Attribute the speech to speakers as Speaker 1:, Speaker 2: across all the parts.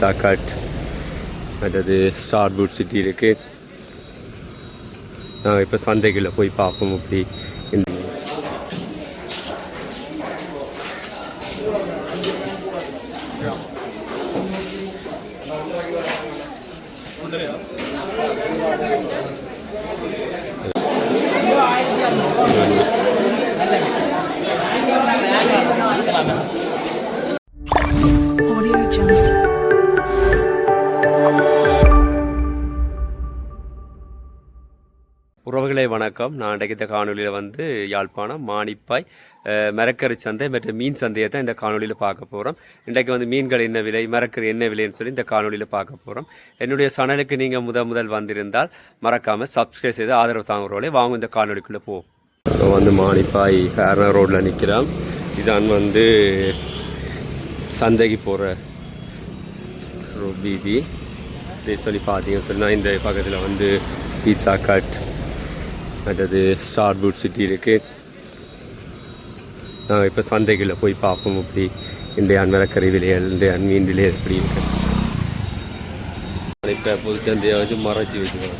Speaker 1: Pizza cut அடுத்தது star boot city இருக்குது. நாங்கள் இப்போ சந்தைகளில் போய் பார்ப்போம். அப்படி உறவுகளை வணக்கம். நான் இன்றைக்கு இந்த காணொலியில் யாழ்ப்பாணம் மானிப்பாய் மரக்கறி சந்தை மற்றும் மீன் சந்தையை தான் இந்த காணொலியில் பார்க்க போகிறோம். இன்றைக்கு மீன்கள் என்ன விலை, மரக்கறி என்ன விலைன்னு சொல்லி இந்த காணொலியில் பார்க்க போகிறோம். என்னுடைய சேனலுக்கு நீங்கள் முதல் வந்திருந்தால் மறக்காமல் சப்ஸ்கிரைப் செய்து ஆதரவு தாங்குறவர்களே வாங்க இந்த காணொலிக்குள்ளே போவோம். மானிப்பாய் ஹேர்னர் ரோட்டில் நிற்கிறோம். இதான் சந்தைக்கு போகிற வீதி. இதை சொல்லி பார்த்தீங்கன்னு சொன்னால் இந்த பக்கத்தில் பீட்சா கட் அடுத்தது ஸ்டார் பூட் சிட்டி இருக்குது. நாங்கள் இப்போ சந்தைகளில் போய் பார்ப்போம். அப்படி இந்த மரக்கறி விலைகள், இந்த மீன் விலை எப்படி இருக்கு. இப்போ பொது சந்தையை மறைச்சி வச்சுக்கோங்க.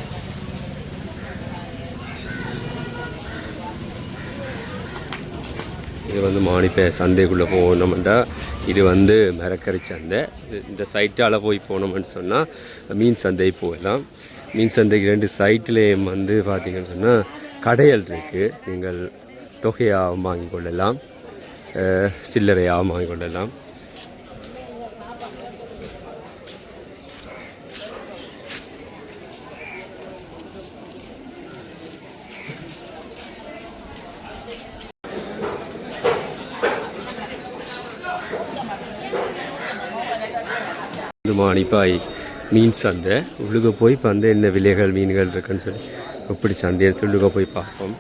Speaker 1: இது மானிப்பை சந்தைக்குள்ளே போனோம்னா இது மரக்கறி சந்தை. இந்த சைட்டால் போய் போனோம்னு சொன்னால் மீன் சந்தை போகலாம். மீன் சந்தைக்கு 2 சைட்லேயும் பார்த்தீங்கன்னு சொன்னால் கடைகள் இருக்குது. நீங்கள் தொகையாக வாங்கி கொள்ளலாம், சில்லறையாக வாங்கி கொள்ளலாம். மானிப்பாய் மீன் சந்தை உள்ளுக போய் இப்போ என்ன விலைகள் மீன்கள் இருக்குன்னு சொல்லி எப்படி சந்தைன்னு சொல்லுக போய் பார்ப்போம்.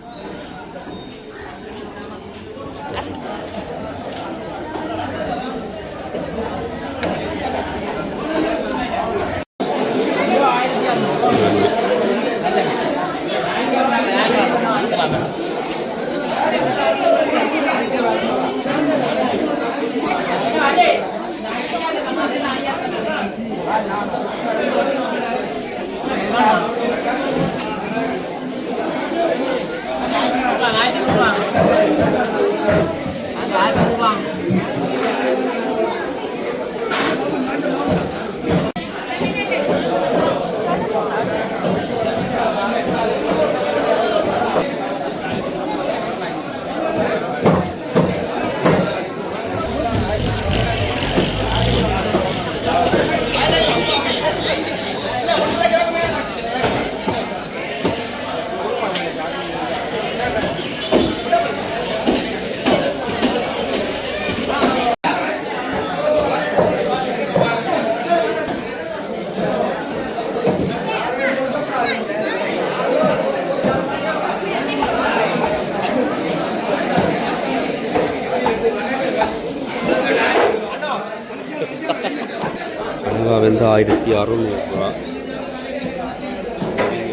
Speaker 1: வந்து 1600 ரூபா,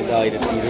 Speaker 1: 1200.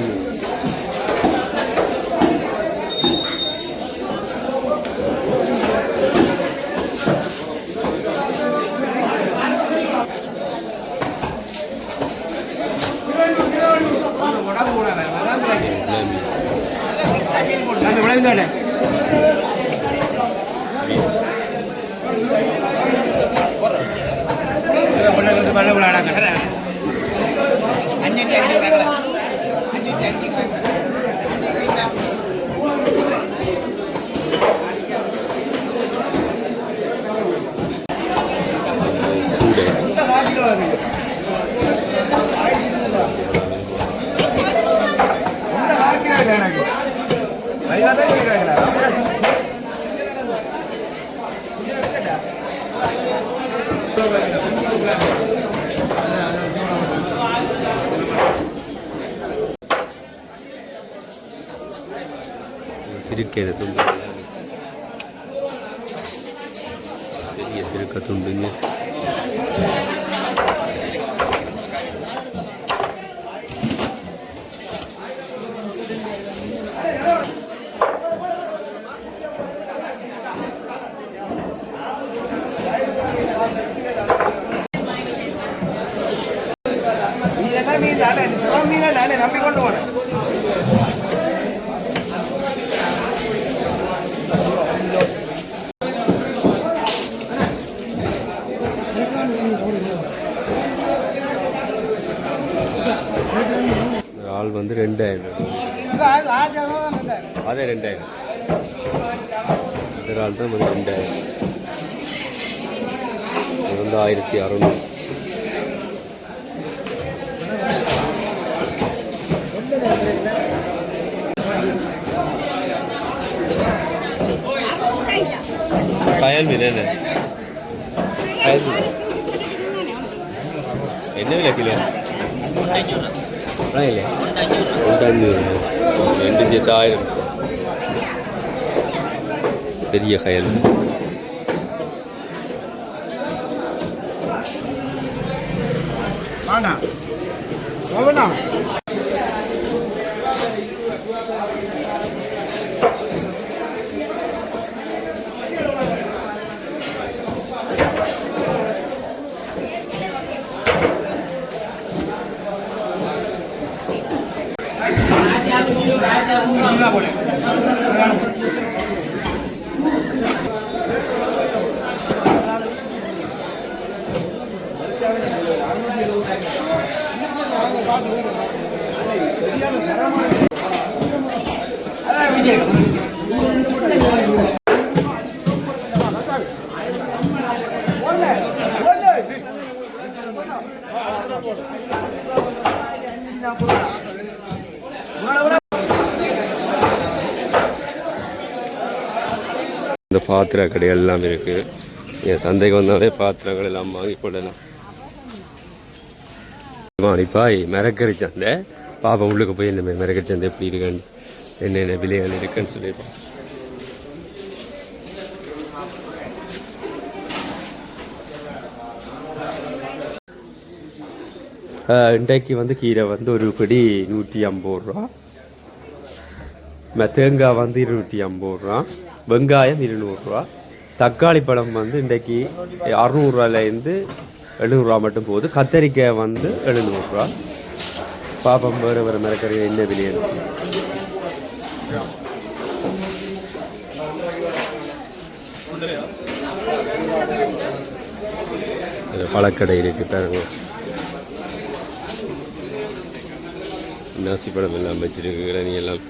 Speaker 1: திருக்கேது துண்டு, பெரிய திருக்க துண்டுங்க. ஆள் வந்து 2000. அதே 2000. இந்த ஆள் தான் வந்து 2000. இது வந்து 1600. கயல் மீன் என்ன? கயல் மீன் என்ன விலை கிலோ? இல்லையா 2,800 பெரிய கயல். இந்த பாத்திர கடை எல்லாம் இருக்கு. என் சந்தைக்கு வந்தாலே பாத்திரங்கள் எல்லாம் வாங்கி கொள்ளலாம். மாணிப்பாய் மரக்கறி சந்தை பாப்பா உள்ளுக்கு போய் இந்த மரக்கறி சந்தை எப்படி இருக்குன்னு என்னென்ன விலைகள் இருக்குன்னு சொல்லியிருப்போம். இன்றைக்கு வந்து கீரை வந்து ஒரு படி 150 ரூபா, தேங்காய் வந்து 250 ரூபா, வெங்காயம் 200 ரூபா, தக்காளி பழம் வந்து இன்றைக்கு 600 ரூபாயிலேருந்து 700 ரூபா மட்டும் போகுது. கத்தரிக்காய் வந்து 700 ரூபா. பாப்பம் வேறு வேறு மரக்கறி என்ன விலை இருக்கு. பழக்கடை இருக்கு பாருங்க. நாசி பழம் எல்லாம் வச்சிருக்கு, இளநீ எல்லாம்